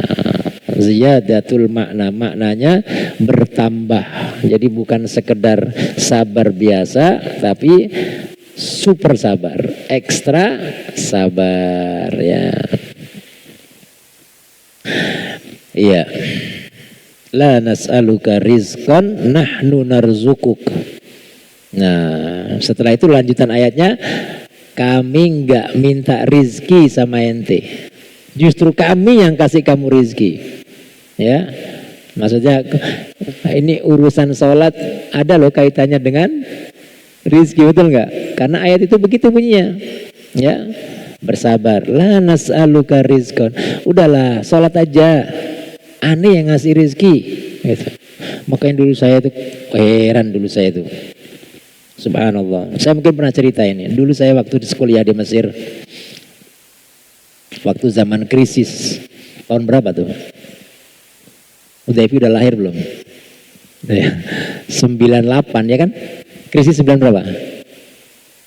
Ziyadatul makna, maknanya bertambah. Jadi bukan sekedar sabar biasa, tapi super sabar, ekstra sabar ya. Iya. La nas'aluka rizqan nahnu narzukuk. Nah, setelah itu lanjutan ayatnya, kami enggak minta rizki sama ente, justru kami yang kasih kamu rizki. Ya, maksudnya ini urusan sholat ada loh kaitannya dengan rizki, betul nggak? Karena ayat itu begitu bunyinya. Ya, bersabar. La nas'aluka rizqan. Udahlah, sholat aja. Aneh yang ngasih rizki. Gitu. Makanya dulu saya tuh heran dulu saya tuh. Subhanallah. Saya mungkin pernah cerita ini. Dulu saya waktu di kuliah di Mesir, waktu zaman krisis, tahun berapa tuh? Hudayfi udah lahir belum? 98 ya kan? Krisis 9 berapa?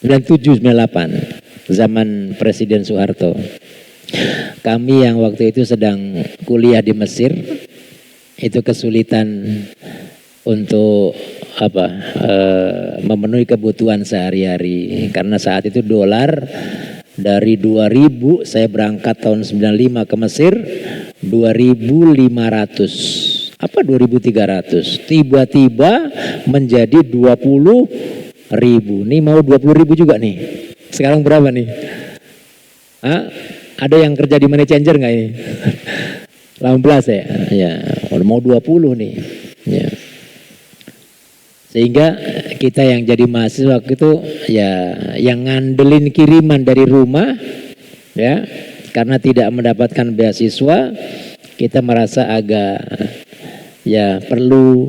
97, 98. Zaman Presiden Soeharto. Kami yang waktu itu sedang kuliah di Mesir, itu kesulitan untuk apa memenuhi kebutuhan sehari-hari. Karena saat itu dolar dari 2000, saya berangkat tahun 95 ke Mesir, 2500 apa 2300, tiba-tiba menjadi 20.000. Nih mau 20.000 juga nih. Sekarang berapa nih? Hah? Ada yang kerja di money changer nggak ini? 18 ya? Ya, mau 20 nih. Ya. Sehingga kita yang jadi mahasiswa waktu itu ya yang ngandelin kiriman dari rumah ya, karena tidak mendapatkan beasiswa, kita merasa agak ya perlu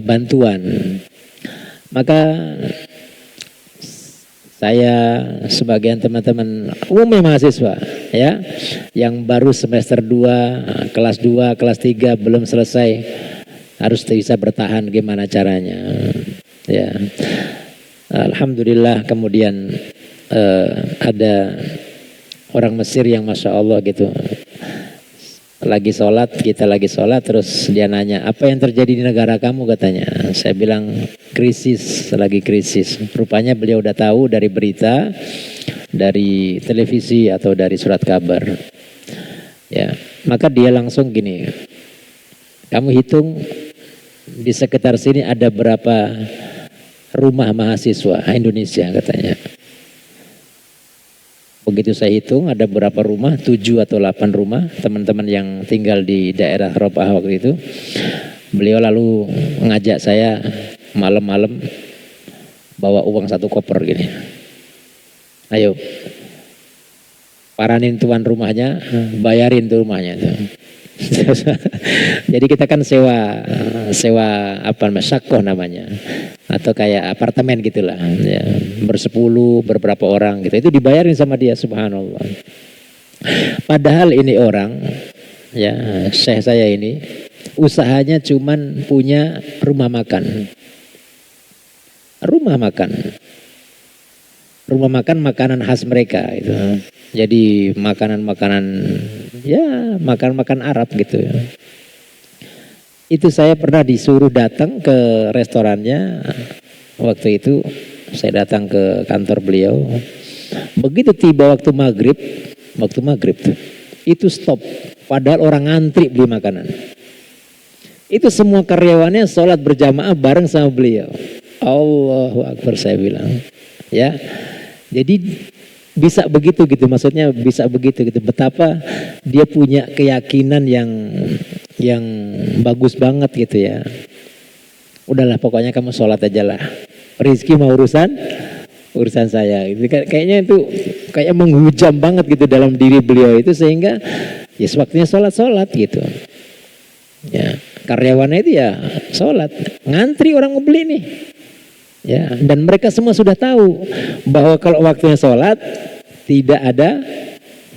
bantuan. Maka saya sebagian teman-teman umumnya mahasiswa ya yang baru semester 2, kelas 2, kelas 3 belum selesai, harus bisa bertahan gimana caranya ya. Alhamdulillah kemudian ada orang Mesir yang Masya Allah gitu, lagi sholat, kita lagi sholat, terus dia nanya, apa yang terjadi di negara kamu katanya. Saya bilang krisis, lagi krisis. Rupanya beliau udah tahu dari berita, dari televisi atau dari surat kabar ya. Maka dia langsung gini, kamu hitung di sekitar sini ada berapa rumah mahasiswa Indonesia katanya. Begitu saya hitung ada berapa rumah, 7 atau 8 rumah teman-teman yang tinggal di daerah Robah waktu itu. Beliau lalu ngajak saya malam-malam bawa uang 1 koper gini. Ayo paranin tuan rumahnya, bayarin tuh rumahnya tuh. Jadi kita kan sewa apa namanya, syakoh namanya, atau kayak apartemen gitulah ya, bersepuluh beberapa orang gitu, itu dibayarin sama dia, subhanallah. Padahal ini orang ya, syekh saya ini usahanya cuman punya rumah makan makanan khas mereka itu. Jadi makanan ya makan Arab gitu ya. Itu saya pernah disuruh datang ke restorannya. Waktu itu saya datang ke kantor beliau. Begitu tiba waktu maghrib tuh, itu stop. Padahal orang ngantri beli makanan. Itu semua karyawannya sholat berjamaah bareng sama beliau. Allahu Akbar, saya bilang. Ya, jadi bisa begitu gitu, maksudnya bisa begitu gitu. Betapa dia punya keyakinan yang bagus banget gitu ya. Udahlah pokoknya kamu sholat aja lah. Rizki mau urusan saya. Itu kayaknya itu kayak menghujam banget gitu dalam diri beliau itu, sehingga ya sewaktunya sholat gitu. Ya, karyawannya itu ya sholat, ngantri orang mau beli nih. Ya, dan mereka semua sudah tahu bahwa kalau waktunya sholat tidak ada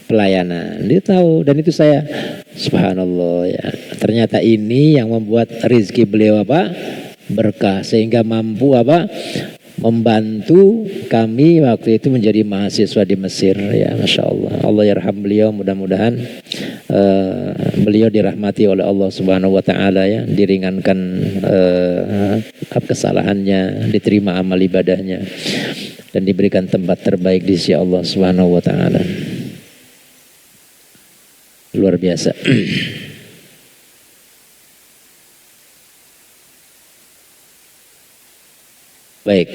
pelayanan. Dia tahu, dan itu saya subhanallah ya. Ternyata ini yang membuat rezeki beliau apa? Berkah, sehingga mampu apa? Membantu kami waktu itu menjadi mahasiswa di Mesir ya, Masya Allah. Allah yarham beliau, mudah-mudahan beliau dirahmati oleh Allah Subhanahu wa taala ya, diringankan kesalahannya, diterima amal ibadahnya, dan diberikan tempat terbaik di sisi Allah Subhanahu wa taala. Luar biasa. Baik.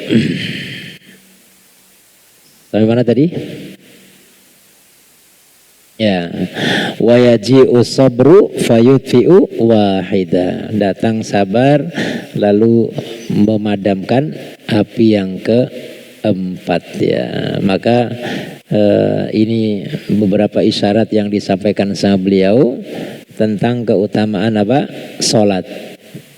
Sampai mana tadi? Ya, wa yaji'u sabru fayutfi'u wahida. Datang sabar lalu memadamkan api yang keempat ya. Maka ini beberapa isyarat yang disampaikan sama beliau tentang keutamaan apa? Salat.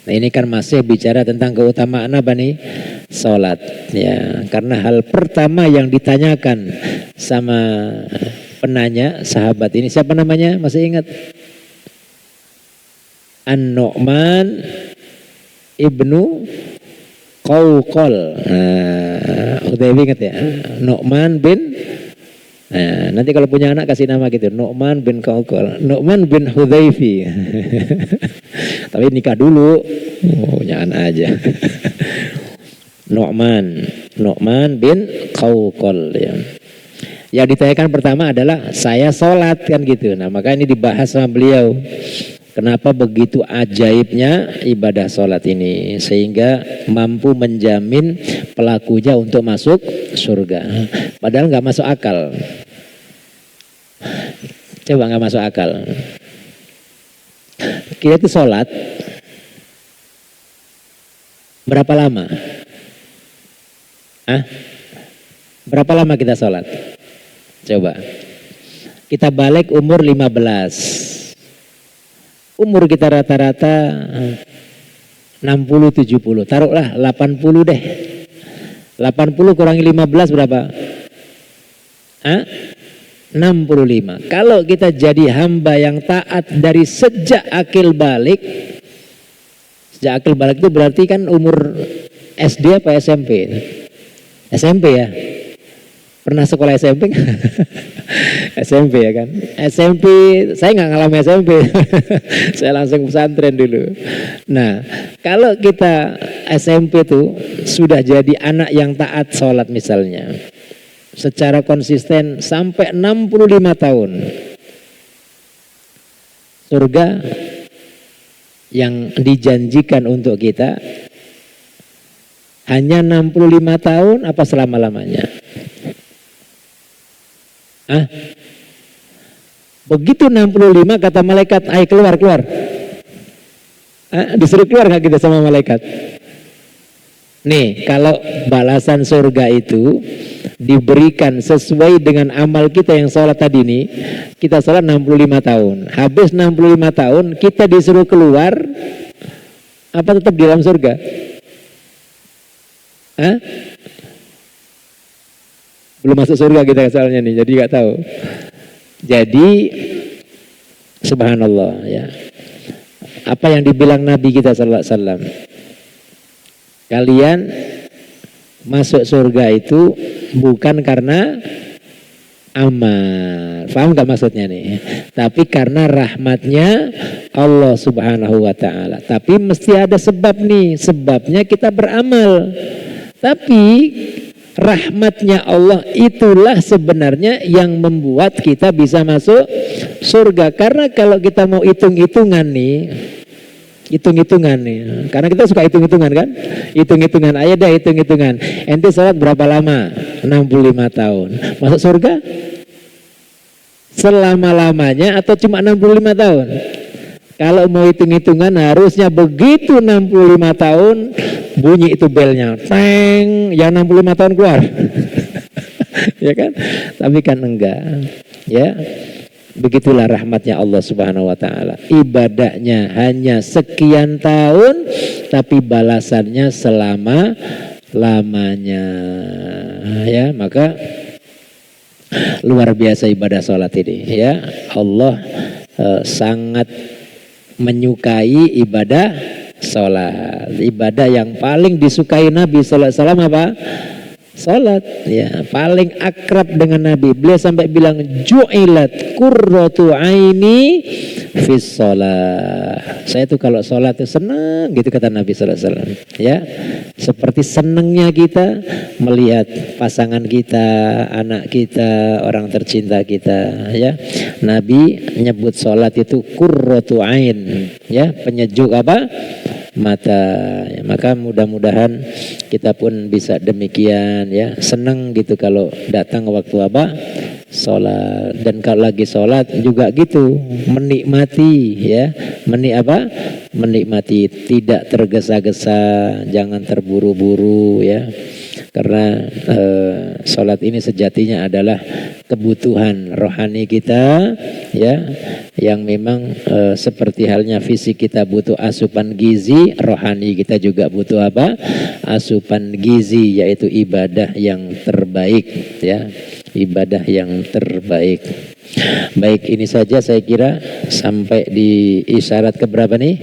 Nah, ini kan masih bicara tentang keutamaan apa nih? Salat ya. Karena hal pertama yang ditanyakan sama penanya sahabat ini, siapa namanya? Masih ingat? An-Nu'man ibnu Qawqal. Udah ingat ya? Nu'man bin nanti kalau punya anak kasih nama gitu, Nu'man bin Qawqal, Nu'man bin Hudhaifi. Tapi nikah dulu. Oh, jangan aja. Nu'man bin Qawqal ya. Yang ditanyakan pertama adalah saya sholat kan gitu. Nah maka ini dibahas sama beliau. Kenapa begitu ajaibnya ibadah sholat ini sehingga mampu menjamin pelakunya untuk masuk surga. Padahal nggak masuk akal. Coba nggak masuk akal. Kita itu sholat berapa lama? Berapa lama kita sholat? Coba. Kita balik umur 15. Umur kita rata-rata 60-70. Taruhlah 80 deh. 80 kurangi 15 berapa? 65. Kalau kita jadi hamba yang taat dari sejak akil balik. Sejak akil balik itu berarti kan umur SD apa SMP? SMP ya? Pernah sekolah SMP? SMP ya kan? SMP, saya nggak ngalamin SMP. Saya langsung pesantren dulu. Nah, kalau kita SMP tuh sudah jadi anak yang taat sholat misalnya. Secara konsisten sampai 65 tahun. Surga yang dijanjikan untuk kita hanya 65 tahun apa selama-lamanya? Begitu 65 kata malaikat, ayo keluar. Disuruh keluar gak kita sama malaikat? Nih, kalau balasan surga itu diberikan sesuai dengan amal kita yang sholat tadi nih, kita sholat 65 tahun. Habis 65 tahun, kita disuruh keluar, apa tetap di dalam surga? Belum masuk surga kita soalnya nih, jadi gak tahu. Jadi, subhanallah ya. Apa yang dibilang Nabi kita sallallahu alaihi wasallam? Kalian masuk surga itu bukan karena amal. Paham gak maksudnya nih? Tapi karena rahmatnya Allah subhanahu wa ta'ala. Tapi mesti ada sebab nih. Sebabnya kita beramal. Tapi rahmatnya Allah itulah sebenarnya yang membuat kita bisa masuk surga. Karena kalau kita mau hitung-hitungan nih, karena kita suka hitung-hitungan kan, hitung-hitungan aja deh, hitung-hitungan. Ente sholat berapa lama? 65 tahun. Masuk surga selama-lamanya atau cuma 65 tahun? Kalau mau hitung-hitungan harusnya begitu 65 tahun bunyi itu belnya, teng, yang 65 tahun keluar. Ya kan? Tapi kan enggak. Ya. Begitulah rahmatnya Allah Subhanahu wa taala. Ibadahnya hanya sekian tahun tapi balasannya selama-lamanya. Ya, maka luar biasa ibadah salat ini ya. Allah sangat menyukai ibadah salat. Ibadah yang paling disukai Nabi sallallahu alaihi wasallam apa? Salat ya, paling akrab dengan Nabi. Beliau sampai bilang ju'ilat qurratu aini fis shalah. Saya tuh kalau salat tuh senang gitu kata Nabi sallallahu alaihi wasallam. Ya. Seperti senangnya kita melihat pasangan kita, anak kita, orang tercinta kita ya. Nabi nyebut salat itu qurratu ain ya, penyejuk apa? Mata ya, maka mudah-mudahan kita pun bisa demikian ya, senang gitu kalau datang waktu apa sholat, dan kalau lagi sholat juga gitu menikmati ya, menikmati tidak tergesa-gesa, jangan terburu-buru ya, karena sholat ini sejatinya adalah kebutuhan rohani kita ya, yang memang seperti halnya fisik kita butuh asupan gizi, rohani kita juga butuh apa? Asupan gizi, yaitu ibadah yang terbaik ya, ibadah yang terbaik. Baik, ini saja saya kira sampai di isyarat keberapa nih?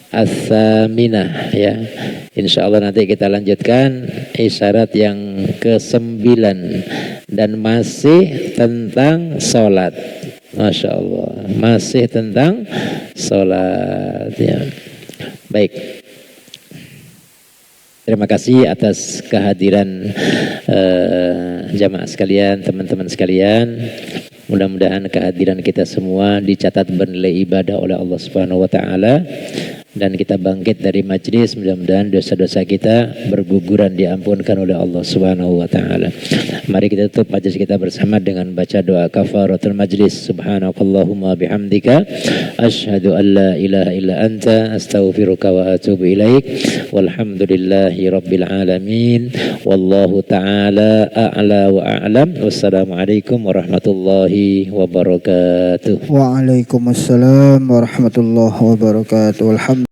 As-saminah ya. Insya Allah nanti kita lanjutkan isyarat yang ke-9 dan masih tentang sholat. Masya Allah, masih tentang sholat ya. Baik. Terima kasih atas kehadiran jamaah sekalian, teman-teman sekalian. Mudah-mudahan kehadiran kita semua dicatat bernilai ibadah oleh Allah Subhanahu wa taala dan kita bangkit dari majlis, mudah-mudahan dosa-dosa kita berguguran diampunkan oleh Allah Subhanahu wa taala. Mari kita tutup majlis kita bersama dengan baca doa kafaratul majlis. Subhanakallahumma bihamdika asyhadu an la ilaha illa anta astaghfiruka wa atubu ilaik. Walhamdulillahi rabbil alamin. Wallahu taala a'la wa a'lam. Wassalamualaikum warahmatullahi wabarakatuh. Waalaikumsalam warahmatullahi wabarakatuh. Alhamdulillah.